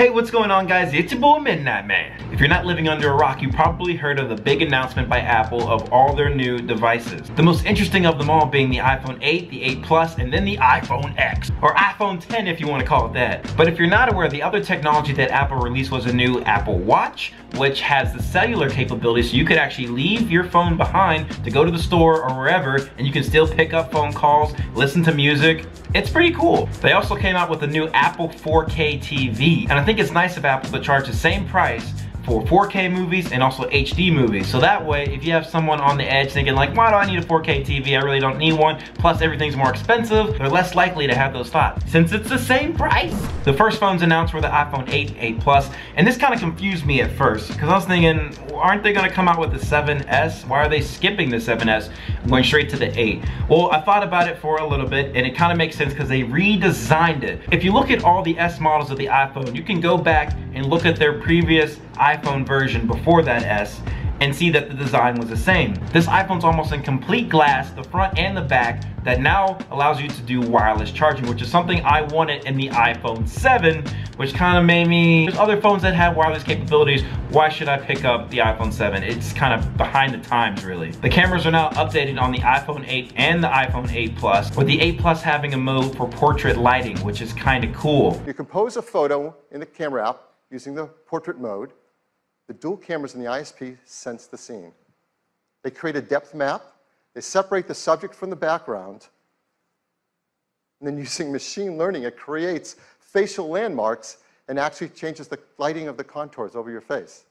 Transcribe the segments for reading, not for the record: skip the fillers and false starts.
Hey, what's going on, guys? It's your boy MidnightMan. If you're not living under a rock, you probably heard of the big announcement by Apple of all their new devices. The most interesting of them all being the iPhone 8, the 8 Plus, and then the iPhone X, or iPhone 10 if you want to call it that. But if you're not aware, the other technology that Apple released was a new Apple Watch, which has the cellular capability, so you could actually leave your phone behind to go to the store or wherever, and you can still pick up phone calls, listen to music. It's pretty cool. They also came out with a new Apple 4K TV, and I think it's nice of Apple to charge the same price for 4K movies and also HD movies. So that way, if you have someone on the edge thinking like, why do I need a 4K TV? I really don't need one. Plus everything's more expensive. They're less likely to have those thoughts since it's the same price. The first phones announced were the iPhone 8, 8 Plus, and this kind of confused me at first because I was thinking, aren't they gonna come out with the 7S? Why are they skipping the 7S, going straight to the 8? Well, I thought about it for a little bit and it kind of makes sense because they redesigned it. If you look at all the S models of the iPhone, you can go back and look at their previous iPhone version before that S and see that the design was the same. This iPhone's almost in complete glass, the front and the back, that now allows you to do wireless charging, which is something I wanted in the iPhone 7, which kind of made me, there's other phones that have wireless capabilities, why should I pick up the iPhone 7? It's kind of behind the times, really. The cameras are now updated on the iPhone 8 and the iPhone 8 Plus, with the 8 Plus having a mode for portrait lighting, which is kind of cool. You compose a photo in the camera app using the portrait mode. The dual cameras in the ISP sense the scene. They create a depth map. They separate the subject from the background. And then using machine learning, it creates facial landmarks and actually changes the lighting of the contours over your face.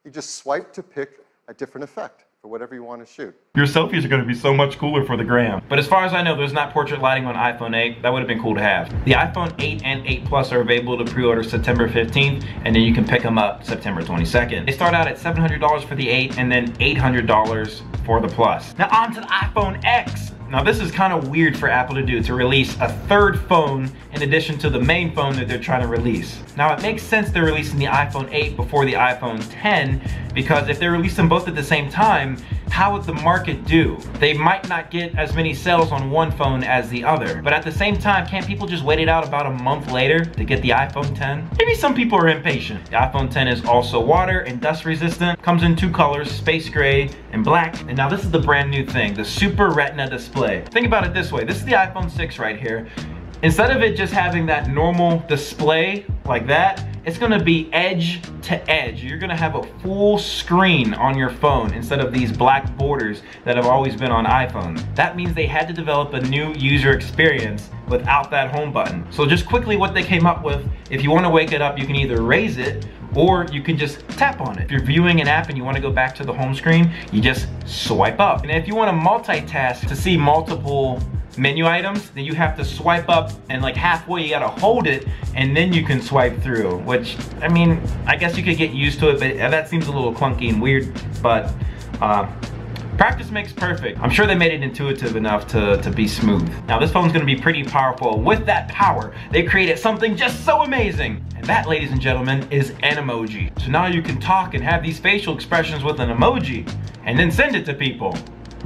You just swipe to pick a different effect for whatever you want to shoot. Your selfies are going to be so much cooler for the gram. But as far as I know, there's not portrait lighting on iPhone 8. That would have been cool to have. The iPhone 8 and 8 Plus are available to pre-order September 15th, and then you can pick them up September 22nd. They start out at $700 for the 8 and then $800 for the Plus. Now on to the iPhone X. Now this is kind of weird for Apple to do, to release a third phone in addition to the main phone that they're trying to release. Now it makes sense they're releasing the iPhone 8 before the iPhone 10, because if they release them both at the same time, how would the market do? They might not get as many sales on one phone as the other. But at the same time, can't people just wait it out about a month later to get the iPhone 10? Maybe some people are impatient. The iPhone 10 is also water and dust resistant, comes in two colors, space gray and black. And now this is the brand new thing, the Super Retina display. Think about it this way, this is the iPhone 6 right here. Instead of it just having that normal display like that, it's gonna be edge to edge. You're gonna have a full screen on your phone instead of these black borders that have always been on iPhones. That means they had to develop a new user experience without that home button. So just quickly what they came up with, if you wanna wake it up, you can either raise it or you can just tap on it. If you're viewing an app and you wanna go back to the home screen, you just swipe up. And if you wanna multitask to see multiple menu items, then you have to swipe up and like halfway you gotta hold it and then you can swipe through, which, I mean, I guess you could get used to it, but that seems a little clunky and weird, but practice makes perfect. I'm sure they made it intuitive enough to be smooth. Now this phone's gonna be pretty powerful. With that power, they created something just so amazing. And that, ladies and gentlemen, is an emoji. So now you can talk and have these facial expressions with an emoji and then send it to people.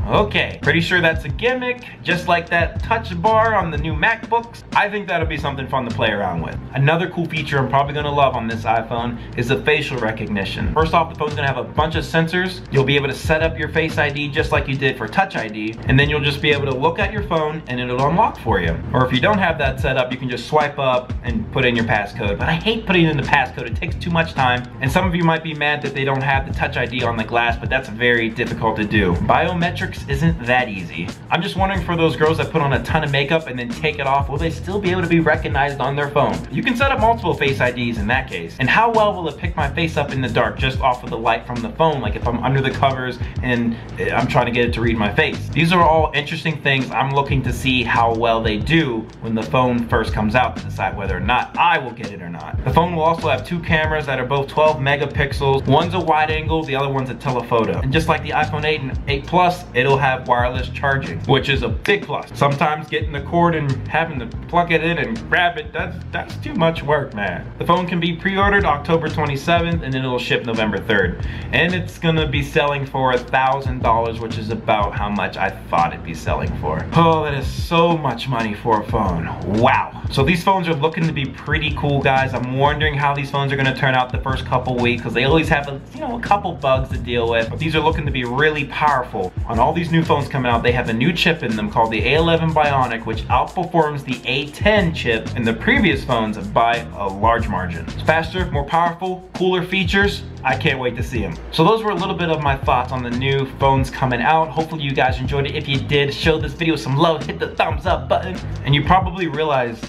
Okay, pretty sure that's a gimmick, just like that touch bar on the new MacBooks. I think that'll be something fun to play around with. Another cool feature I'm probably gonna love on this iPhone is the facial recognition. First off, the phone's gonna have a bunch of sensors. You'll be able to set up your Face ID just like you did for Touch ID, and then you'll just be able to look at your phone and it'll unlock for you. Or if you don't have that set up, you can just swipe up and put in your passcode. But I hate putting in the passcode, it takes too much time. And some of you might be mad that they don't have the Touch ID on the glass, but that's very difficult to do. Biometrics isn't that easy. I'm just wondering, for those girls that put on a ton of makeup and then take it off, will they still be able to be recognized on their phone? You can set up multiple Face IDs in that case. And how well will it pick my face up in the dark just off of the light from the phone, like if I'm under the covers and I'm trying to get it to read my face? These are all interesting things. I'm looking to see how well they do when the phone first comes out to decide whether or not I will get it or not. The phone will also have two cameras that are both 12 megapixels. One's a wide angle, the other one's a telephoto. And just like the iPhone 8 and 8 Plus, it'll it'll have wireless charging, which is a big plus. Sometimes getting the cord and having to plug it in and grab it, that's too much work, man. The phone can be pre-ordered October 27th and then it'll ship November 3rd. And it's gonna be selling for $1,000, which is about how much I thought it'd be selling for. Oh, that is so much money for a phone. Wow. So these phones are looking to be pretty cool, guys. I'm wondering how these phones are gonna turn out the first couple weeks, because they always have a couple bugs to deal with. But these are looking to be really powerful. On all these new phones coming out, they have a new chip in them called the A11 Bionic, which outperforms the A10 chip in the previous phones by a large margin. It's faster, more powerful, cooler features. I can't wait to see them. So those were a little bit of my thoughts on the new phones coming out. Hopefully you guys enjoyed it. If you did, show this video some love, hit the thumbs up button. And you probably realize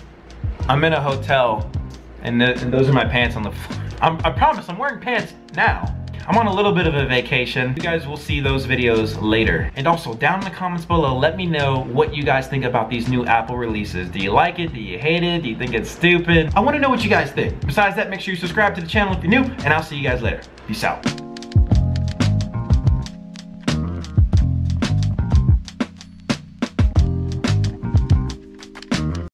I'm in a hotel and those are my pants on the floor. I promise I'm wearing pants now. I'm on a little bit of a vacation. You guys will see those videos later. And also down in the comments below, let me know what you guys think about these new Apple releases. Do you like it? Do you hate it? Do you think it's stupid? I want to know what you guys think. Besides that, make sure you subscribe to the channel if you're new, and I'll see you guys later. Peace out.